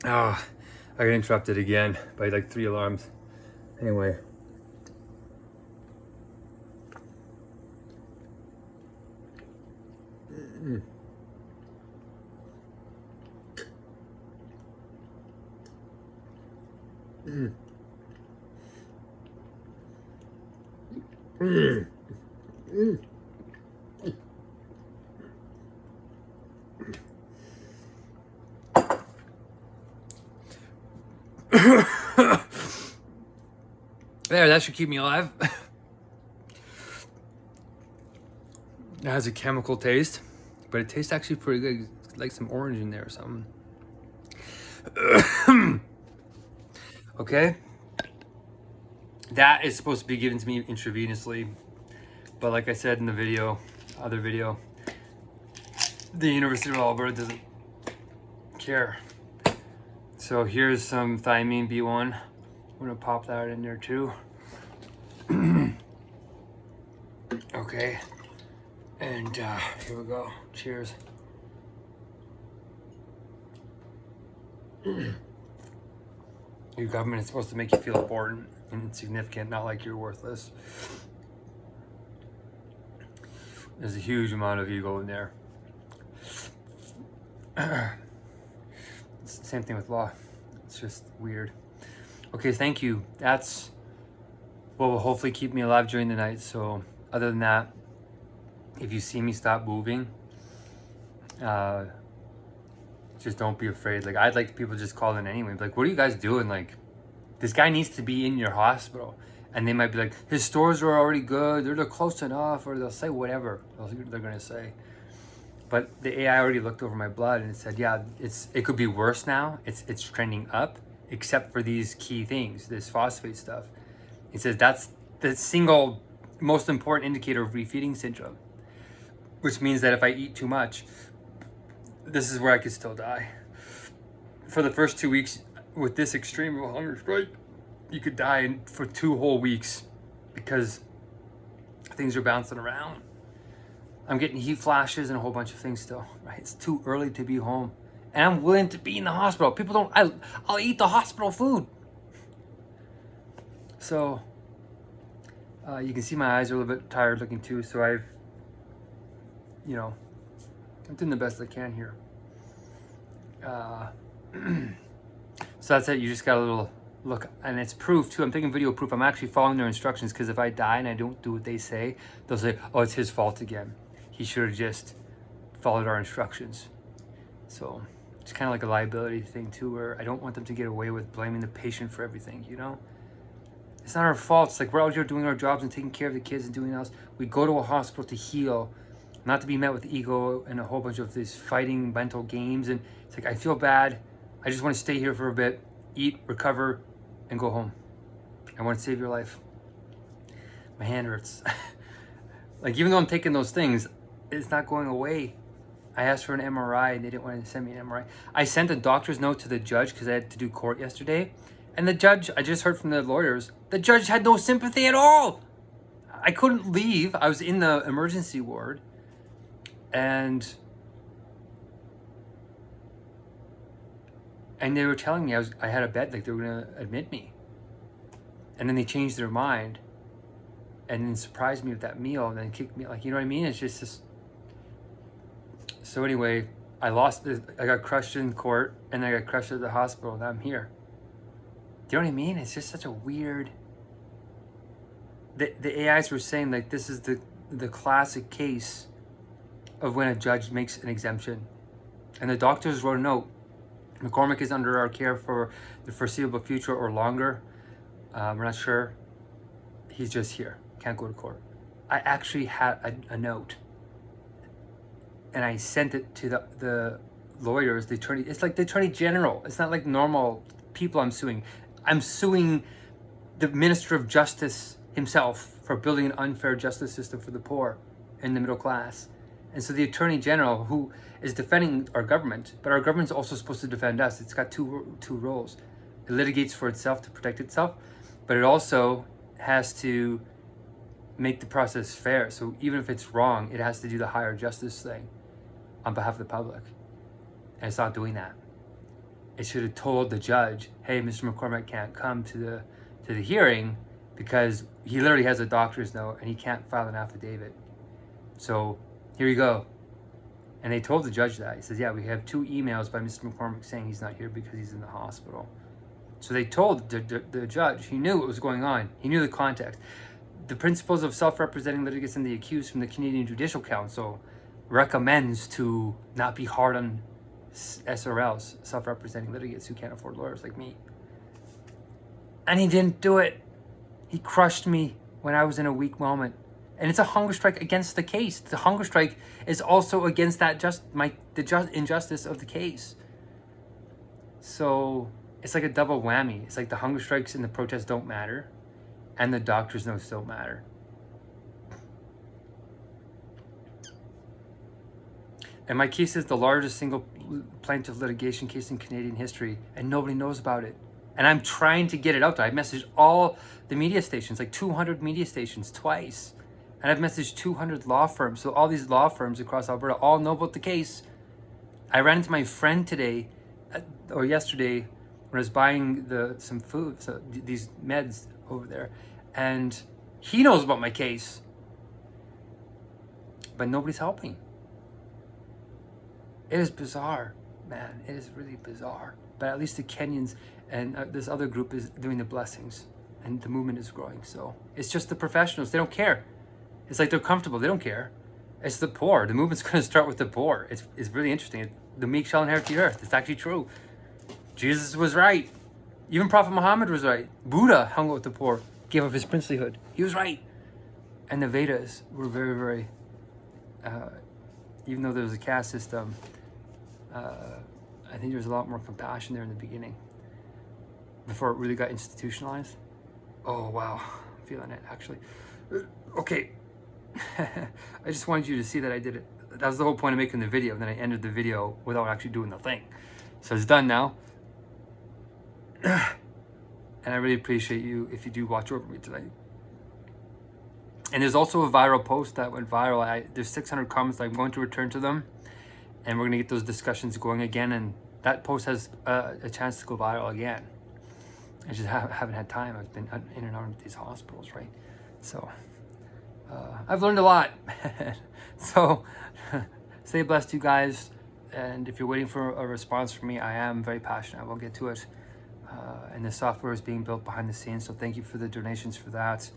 Oh, I got interrupted again by like 3 alarms. Anyway. There, that should keep me alive. It has a chemical taste, but it tastes actually pretty good. Like some orange in there or something. Okay. That is supposed to be given to me intravenously, but like I said in the other video, the University of Alberta doesn't care. So here's some thiamine B1. I'm gonna pop that in there too. Okay, and here we go. Cheers. Your government is supposed to make you feel important and insignificant, not like you're worthless. There's a huge amount of ego in there. It's the same thing with law. It's just weird. Okay, thank you. That's what will hopefully keep me alive during the night. So other than that, if you see me stop moving, just don't be afraid. Like, I'd like people just call in anyway. Like, what are you guys doing? Like, this guy needs to be in your hospital. And they might be like, his stores are already good. They're close enough. Or they'll say whatever they're going to say. But the AI already looked over my blood and it said, yeah, it could be worse now. It's trending up, except for these key things, this phosphate stuff. It says that's the single most important indicator of refeeding syndrome, which means that if I eat too much, this is where I could still die. For the first 2 weeks with this extreme of a hunger strike, you could die for 2 whole weeks because things are bouncing around. I'm getting heat flashes and a whole bunch of things still, right? It's too early to be home. And I'm willing to be in the hospital. People don't, I'll eat the hospital food. So, you can see my eyes are a little bit tired looking too. So I'm doing the best I can here. So that's it. You just got a little look, and it's proof too. I'm taking video proof. I'm actually following their instructions, because if I die and I don't do what they say, they'll say, oh, it's his fault again. He should have just followed our instructions. So it's kind of like a liability thing too, where I don't want them to get away with blaming the patient for everything, It's not our fault. It's like we're out here doing our jobs and taking care of the kids and doing else. We go to a hospital to heal, not to be met with ego and a whole bunch of these fighting mental games. And it's like, I feel bad. I just want to stay here for a bit, eat, recover, and go home. I want to save your life. My hand hurts. Like, even though I'm taking those things, it's not going away. I asked for an MRI and they didn't want to send me an MRI. I sent a doctor's note to the judge because I had to do court yesterday. And the judge, I just heard from the lawyers, the judge had no sympathy at all. I couldn't leave. I was in the emergency ward. And they were telling me I had a bed, like they were going to admit me. And then they changed their mind and then surprised me with that meal and then kicked me, like, you know what I mean? It's just this. So anyway, I got crushed in court and I got crushed at the hospital and I'm here. Do you know what I mean? It's just such a weird. The AIs were saying, like, this is the classic case of when a judge makes an exemption. And the doctors wrote a note. McCormick is under our care for the foreseeable future or longer. We're not sure. He's just here. Can't go to court. I actually had a note. And I sent it to the lawyers, the attorney. It's like the attorney general. It's not like normal people I'm suing. I'm suing the Minister of Justice himself for building an unfair justice system for the poor and the middle class. And so the attorney general, who is defending our government, but our government's also supposed to defend us. It's got two roles. It litigates for itself to protect itself, but it also has to make the process fair. So even if it's wrong, it has to do the higher justice thing on behalf of the public. And it's not doing that. it should have told the judge, hey, Mr. McCormack can't come to the hearing because he literally has a doctor's note and he can't file an affidavit. So here you go. And they told the judge that. He says, yeah, we have 2 emails by Mr. McCormack saying he's not here because he's in the hospital. So they told the judge. He knew what was going on. He knew the context. The principles of self-representing litigants and the accused from the Canadian Judicial Council recommends to not be hard on SRLs, self-representing litigants who can't afford lawyers like me. And he didn't do it. He crushed me when I was in a weak moment. And it's a hunger strike against the case. The hunger strike is also against that injustice of the case. So it's like a double whammy. It's like the hunger strikes and the protests don't matter, and the doctor's notes don't matter. And my case is the largest single plaintiff litigation case in Canadian history, and nobody knows about it. And I'm trying to get it out there. I've messaged all the media stations, like 200 media stations twice. And I've messaged 200 law firms. So all these law firms across Alberta all know about the case. I ran into my friend today, or yesterday, when I was buying some food, so these meds over there. And he knows about my case. But nobody's helping. It is bizarre, man. It is really bizarre. But at least the Kenyans and this other group is doing the blessings. And the movement is growing. So it's just the professionals. They don't care. It's like they're comfortable. They don't care. It's the poor. The movement's going to start with the poor. It's really interesting. The meek shall inherit the earth. It's actually true. Jesus was right. Even Prophet Muhammad was right. Buddha hung out with the poor, gave up his princelyhood. He was right. And the Vedas were very, very, even though there was a caste system, I think there was a lot more compassion there in the beginning before it really got institutionalized. Oh, wow. I'm feeling it, actually. Okay. I just wanted you to see that I did it. That was the whole point of making the video. And then I ended the video without actually doing the thing. So it's done now. And I really appreciate you if you do watch over me tonight. And there's also a viral post that went viral. There's 600 comments. I'm going to return to them. And we're going to get those discussions going again. And that post has a chance to go viral again. I just haven't had time. I've been in and out of these hospitals, right? So I've learned a lot. So stay blessed, you guys. And if you're waiting for a response from me, I am very passionate. I will get to it. And the software is being built behind the scenes. So thank you for the donations for that.